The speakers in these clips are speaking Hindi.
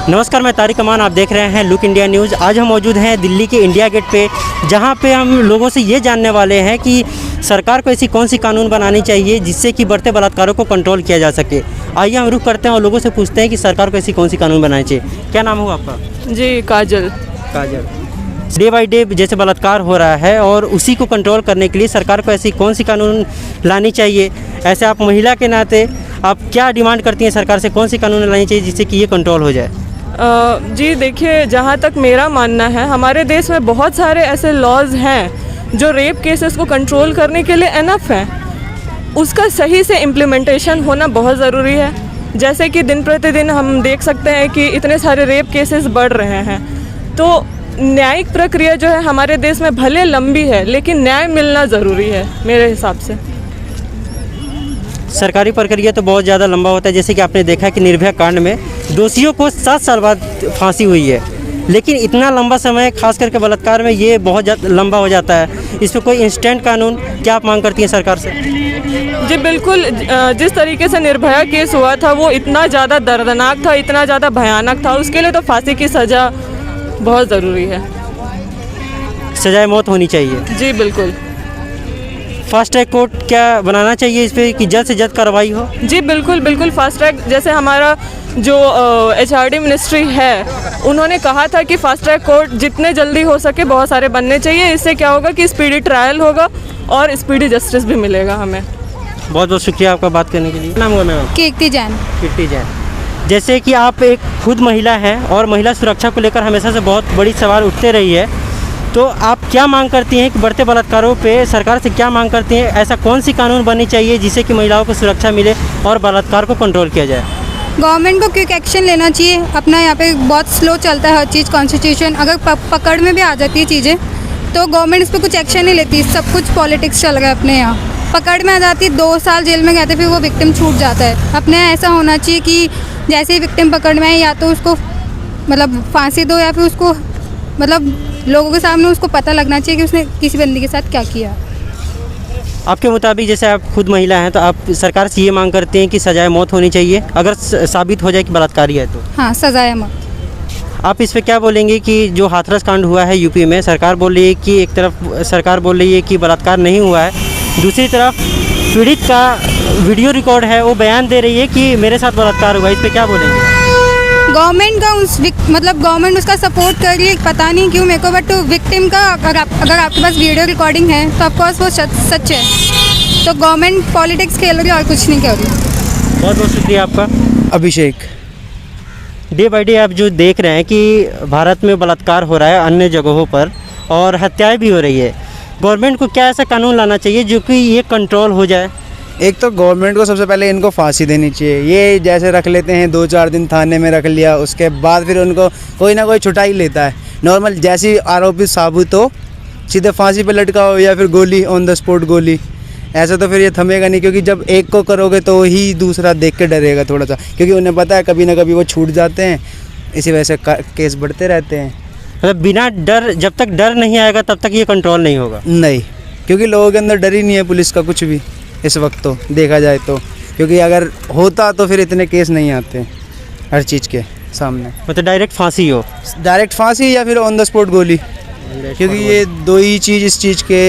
नमस्कार, मैं तारिक अमान, आप देख रहे हैं लुक इंडिया न्यूज़। आज हम मौजूद हैं दिल्ली के इंडिया गेट पे, जहां पे हम लोगों से ये जानने वाले हैं कि सरकार को ऐसी कौन सी कानून बनानी चाहिए जिससे कि बढ़ते बलात्कारों को कंट्रोल किया जा सके। आइए हम रुख करते हैं और लोगों से पूछते हैं कि सरकार को ऐसी कौन सी कानून बनानी चाहिए। क्या नाम हुआ आपका? जी, काजल। डे बाई डे जैसे बलात्कार हो रहा है और उसी को कंट्रोल करने के लिए सरकार को ऐसी कौन सी कानून लानी चाहिए? ऐसे आप महिला के नाते आप क्या डिमांड करती हैं सरकार से, कौन सी कानून लानी चाहिए जिससे कि ये कंट्रोल हो जाए? जी देखिए, जहाँ तक मेरा मानना है, हमारे देश में बहुत सारे ऐसे लॉज हैं जो रेप केसेस को कंट्रोल करने के लिए एनफ हैं। उसका सही से इम्प्लीमेंटेशन होना बहुत ज़रूरी है। जैसे कि दिन प्रतिदिन हम देख सकते हैं कि इतने सारे रेप केसेस बढ़ रहे हैं, तो न्यायिक प्रक्रिया जो है हमारे देश में भले लंबी है, लेकिन न्याय मिलना ज़रूरी है मेरे हिसाब से। सरकारी प्रक्रिया तो बहुत ज़्यादा लंबा होता है। जैसे कि आपने देखा कि निर्भया कांड में दोषियों को 7 साल बाद फांसी हुई है, लेकिन इतना लंबा समय खास करके बलात्कार में ये बहुत ज़्यादा लंबा हो जाता है। इस पर कोई इंस्टेंट कानून क्या आप मांग करती हैं सरकार से? जी बिल्कुल, जिस तरीके से निर्भया केस हुआ था वो इतना ज़्यादा दर्दनाक था, इतना ज़्यादा भयानक था, उसके लिए तो फांसी की सज़ा बहुत ज़रूरी है। सजाए मौत होनी चाहिए। जी बिल्कुल। फास्ट ट्रैक कोर्ट क्या बनाना चाहिए इस पर कि जल्द से जल्द कार्रवाई हो? जी बिल्कुल बिल्कुल, फास्ट ट्रैक, जैसे हमारा जो HRD मिनिस्ट्री है, उन्होंने कहा था कि फास्ट ट्रैक कोर्ट जितने जल्दी हो सके बहुत सारे बनने चाहिए। इससे क्या होगा कि स्पीडी ट्रायल होगा और स्पीडी जस्टिस भी मिलेगा हमें। बहुत बहुत शुक्रिया आपका बात करने के लिए। नाम हुआ मैम? कीर्ति जैन। कीर्ति जैन। जैसे कि आप एक खुद महिला हैं और महिला सुरक्षा को लेकर हमेशा से बहुत बड़ी सवाल उठते रही है, तो आप क्या मांग करती हैं कि बढ़ते बलात्कारों पे सरकार से क्या मांग करती हैं? ऐसा कौन सी कानून बननी चाहिए जिससे कि महिलाओं को सुरक्षा मिले और बलात्कार को कंट्रोल किया जाए? गवर्नमेंट को क्विक एक्शन लेना चाहिए। अपना यहाँ पे बहुत स्लो चलता है हर चीज़। कॉन्स्टिट्यूशन अगर पकड़ में भी आ जाती है चीज़ें तो गवर्नमेंट इस पर कुछ एक्शन नहीं लेती। सब कुछ पॉलिटिक्स चल रहा है अपने यहाँ। पकड़ में आ जाती है, 2 साल जेल में गए थे, फिर वो विक्टिम छूट जाता है। अपने यहाँ ऐसा होना चाहिए कि जैसे ही विक्टिम पकड़ में आए, या तो उसको मतलब फांसी दो या फिर उसको मतलब लोगों के सामने उसको पता लगना चाहिए कि उसने किसी बंदी के साथ क्या किया। आपके मुताबिक, जैसे आप खुद महिला हैं, तो आप सरकार से ये मांग करते हैं कि सजाए मौत होनी चाहिए अगर साबित हो जाए कि बलात्कारी है तो? हाँ, सजाए मौत। आप इस पे क्या बोलेंगे कि जो हाथरस कांड हुआ है यूपी में, सरकार बोल रही है कि एक तरफ सरकार बोल रही है कि बलात्कार नहीं हुआ है, दूसरी तरफ पीड़ित का वीडियो रिकॉर्ड है, वो बयान दे रही है कि मेरे साथ बलात्कार हुआ। इस पर क्या बोलेंगे? गवर्नमेंट का गवर्नमेंट उसका सपोर्ट कर रही है, पता नहीं क्यों मेरे को, बट विक्टिम का अगर आपके पास वीडियो रिकॉर्डिंग है तो ऑफकोर्स वो सच है। तो गवर्नमेंट पॉलिटिक्स खेल रही है और कुछ नहीं कर रही। बहुत बहुत शुक्रिया आपका। अभिषेक। डे बाई डे आप जो देख रहे हैं कि भारत में बलात्कार हो रहा है अन्य जगहों पर और हत्याएं भी हो रही है, गवर्नमेंट को क्या ऐसा कानून लाना चाहिए जो कि ये कंट्रोल हो जाए? एक तो गवर्नमेंट को सबसे पहले इनको फांसी देनी चाहिए। ये जैसे रख लेते हैं 2-4 दिन थाने में रख लिया, उसके बाद फिर उनको कोई ना कोई छुटा ही लेता है। नॉर्मल जैसी आरोपी साबित हो सीधे फांसी पे लटकाओ या फिर गोली, ऑन द स्पॉट गोली। ऐसा तो फिर ये थमेगा नहीं, क्योंकि जब एक को करोगे तो ही दूसरा देख के डरेगा थोड़ा सा, क्योंकि उन्हें पता है कभी ना कभी वो छूट जाते हैं। इसी वजह से केस बढ़ते रहते हैं। मतलब बिना डर, जब तक डर नहीं आएगा तब तक ये कंट्रोल नहीं होगा? नहीं, क्योंकि लोगों के अंदर डर ही नहीं है पुलिस का कुछ भी इस वक्त तो देखा जाए तो। क्योंकि अगर होता तो फिर इतने केस नहीं आते हर चीज़ के सामने। मतलब डायरेक्ट फांसी हो? डायरेक्ट फांसी या फिर ऑन द स्पॉट गोली, क्योंकि ये 2 ही चीज़ इस चीज़ के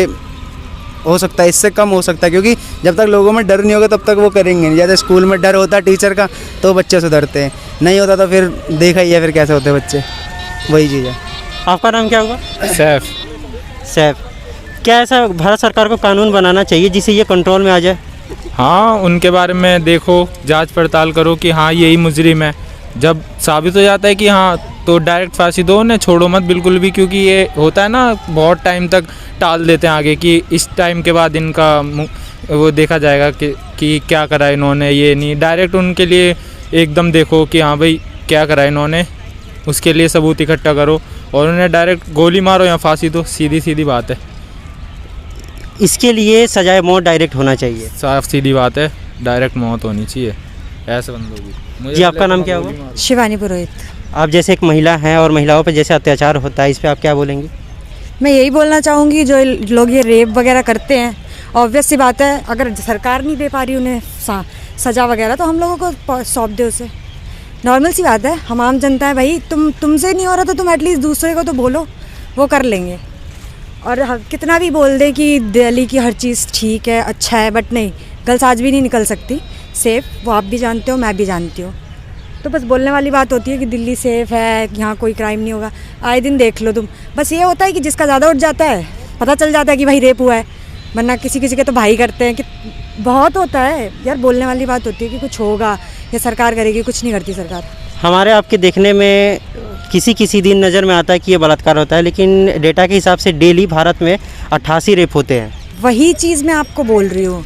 हो सकता है। इससे कम हो सकता है, क्योंकि जब तक लोगों में डर नहीं होगा तब तक वो करेंगे नहीं। जैसे स्कूल में डर होता है टीचर का तो बच्चे सुधरते हैं, नहीं होता तो फिर देखा ही है फिर कैसे होते हैं बच्चे। वही चीज़ है। आपका नाम क्या होगा? सैफ। सैफ। क्या ऐसा भारत सरकार को कानून बनाना चाहिए जिससे ये कंट्रोल में आ जाए? हाँ, उनके बारे में देखो, जांच पड़ताल करो कि हाँ यही मुजरिम है। जब साबित हो जाता है कि हाँ, तो डायरेक्ट फांसी दो, उन्हें छोड़ो मत बिल्कुल भी। क्योंकि ये होता है ना, बहुत टाइम तक टाल देते हैं आगे कि इस टाइम के बाद इनका वो देखा जाएगा कि क्या करा इन्होंने। ये नहीं, डायरेक्ट उनके लिए एकदम देखो कि हाँ भाई क्या करा इन्होंने, उसके लिए सबूत इकट्ठा करो और उन्हें डायरेक्ट गोली मारो या फांसी दो। सीधी सीधी बात है। इसके लिए सजाए मौत डायरेक्ट होना चाहिए? साफ सीधी बात है, डायरेक्ट मौत होनी चाहिए ऐसे बंदों की। जी, आपका नाम क्या होगा? शिवानी पुरोहित। आप जैसे एक महिला हैं और महिलाओं पर जैसे अत्याचार होता है, इस पर आप क्या बोलेंगी? मैं यही बोलना चाहूँगी, जो लोग ये रेप वगैरह करते हैं, ऑब्वियस सी बात है, अगर सरकार नहीं दे पा रही उन्हें सज़ा वगैरह तो हम लोगों को सौंप दे उसे। नॉर्मल सी बात है, हम आम जनता है भाई, तुमसे नहीं हो रहा तो तुम एटलीस्ट दूसरे को तो बोलो, वो कर लेंगे। और कितना भी बोल दें कि दिल्ली की हर चीज़ ठीक है, अच्छा है, बट नहीं, गर्ल्स आज भी नहीं निकल सकती सेफ़, वो आप भी जानते हो, मैं भी जानती हूँ। तो बस बोलने वाली बात होती है कि दिल्ली सेफ़ है, यहाँ कोई क्राइम नहीं होगा, आए दिन देख लो तुम। बस ये होता है कि जिसका ज़्यादा उठ जाता है, पता चल जाता है कि भाई रेप हुआ है, वरना किसी किसी के तो भाई करते हैं, कि बहुत होता है यार। बोलने वाली बात होती है कि कुछ होगा या सरकार करेगी, कुछ नहीं करती सरकार। हमारे आपके देखने में किसी दिन नज़र में आता है कि ये बलात्कार होता है, लेकिन डेटा के हिसाब से डेली भारत में 88 रेप होते हैं। वही चीज़ मैं आपको बोल रही हूँ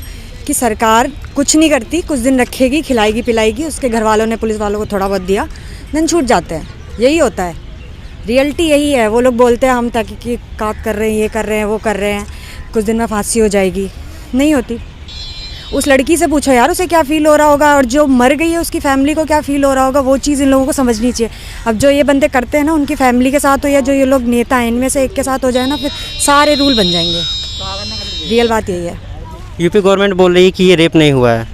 कि सरकार कुछ नहीं करती, कुछ दिन रखेगी, खिलाएगी पिलाएगी, उसके घर वालों ने पुलिस वालों को थोड़ा बहुत दिया, दिन छूट जाते हैं। यही होता है, रियलिटी यही है। वो लोग बोलते हैं हम तहकीकात कर रहे हैं, ये कर रहे हैं, वो कर रहे हैं, कुछ दिन में फांसी हो जाएगी, नहीं होती। उस लड़की से पूछो यार, उसे क्या फ़ील हो रहा होगा, और जो मर गई है उसकी फैमिली को क्या फ़ील हो रहा होगा, वो चीज़ इन लोगों को समझनी चाहिए। अब जो ये बंदे करते हैं ना, उनकी फैमिली के साथ हो या जो ये लोग नेता हैं, इनमें से एक के साथ हो जाए ना, फिर सारे रूल बन जाएंगे। रियल बात यही है। यूपी गवर्नमेंट बोल रही है कि ये रेप नहीं हुआ है।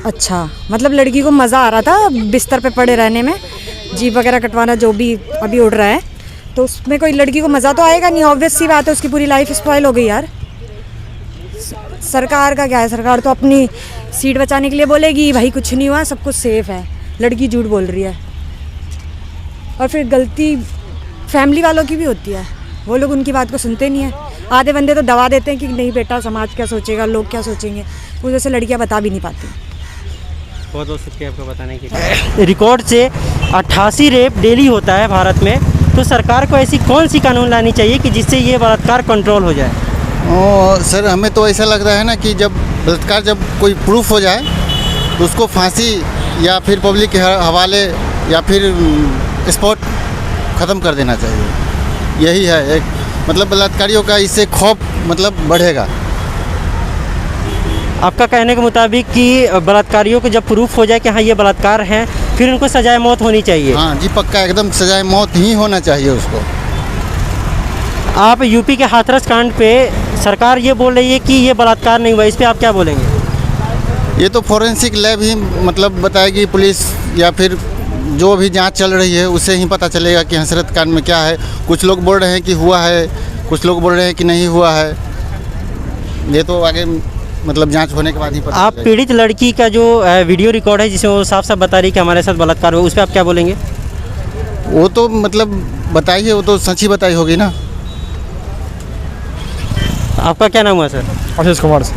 अच्छा, मतलब लड़की को मज़ा आ रहा था बिस्तर पे पड़े रहने में, जीभ वगैरह कटवाना जो भी अभी उड़ रहा है, तो उसमें कोई लड़की को मज़ा तो आएगा नहीं, ऑब्वियस सी बात है। उसकी पूरी लाइफ स्पॉइल हो गई यार। सरकार का क्या है, सरकार तो अपनी सीट बचाने के लिए बोलेगी भाई कुछ नहीं हुआ, सब कुछ सेफ है। लड़की झूठ बोल रही है, और फिर गलती फैमिली वालों की भी होती है, वो लोग उनकी बात को सुनते नहीं हैं। आधे बंदे तो दबा देते हैं कि नहीं बेटा, समाज क्या सोचेगा, लोग क्या सोचेंगे, उस वजह से लड़कियां बता भी नहीं पाती। बहुत बहुत शुक्रिया आपको बताने के लिए। रिकॉर्ड से 88 रेप डेली होता है भारत में, तो सरकार को ऐसी कौन सी कानून लानी चाहिए कि जिससे ये बलात्कार कंट्रोल हो जाए? सर हमें तो ऐसा लग रहा है ना कि जब बलात्कार जब कोई प्रूफ हो जाए तो उसको फांसी या फिर पब्लिक के हवाले या फिर स्पॉट ख़त्म कर देना चाहिए। यही है एक, मतलब बलात्कारियों का इससे खौफ मतलब बढ़ेगा। आपका कहने के मुताबिक कि बलात्कारियों को जब प्रूफ हो जाए कि हाँ ये बलात्कार हैं, फिर उनको सजाए मौत होनी चाहिए। हाँ जी, पक्का एकदम सजाए मौत ही होना चाहिए उसको। आप यूपी के हाथरस कांड पे सरकार ये बोल रही है कि ये बलात्कार नहीं हुआ, इस पे आप क्या बोलेंगे? ये तो फोरेंसिक लैब ही मतलब बताएगी, पुलिस या फिर जो भी जांच चल रही है उससे ही पता चलेगा कि हसरत कांड में क्या है। कुछ लोग बोल रहे हैं कि हुआ है, कुछ लोग बोल रहे हैं कि नहीं हुआ है। ये तो आगे मतलब जांच होने के बाद ही पता आप चलेगा। पीड़ित लड़की का जो वीडियो रिकॉर्ड है जिसमें वो साफ साफ बता रही है कि हमारे साथ बलात्कार हुआ, उस पर आप क्या बोलेंगे? वो तो मतलब बताइए, वो तो सच ही बताई होगी ना। आपका क्या नाम हुआ सर? आशीष कुमार से।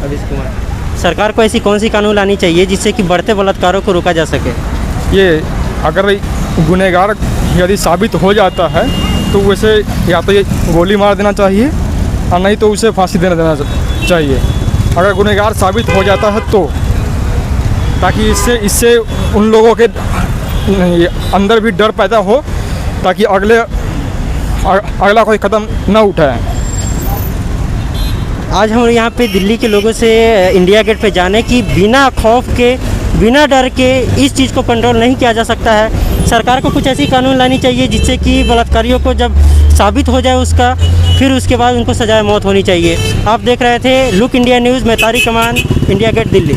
अभिष कुमार। सरकार को ऐसी कौन सी कानून लानी चाहिए जिससे कि बढ़ते बलात्कारों को रोका जा सके? ये अगर गुनहगार यदि साबित हो जाता है तो उसे या तो ये गोली मार देना चाहिए और नहीं तो उसे फांसी देना चाहिए, अगर गुनहगार साबित हो जाता है तो, ताकि इससे उन लोगों के अंदर भी डर पैदा हो, ताकि अगला कोई कदम न उठाए। आज हम यहाँ पे दिल्ली के लोगों से इंडिया गेट पे जाने कि बिना खौफ के, बिना डर के इस चीज़ को कंट्रोल नहीं किया जा सकता है। सरकार को कुछ ऐसी कानून लानी चाहिए जिससे कि बलात्कारियों को जब साबित हो जाए उसका, फिर उसके बाद उनको सजाए मौत होनी चाहिए। आप देख रहे थे लुक इंडिया न्यूज़ में तारिक अमान, इंडिया गेट दिल्ली।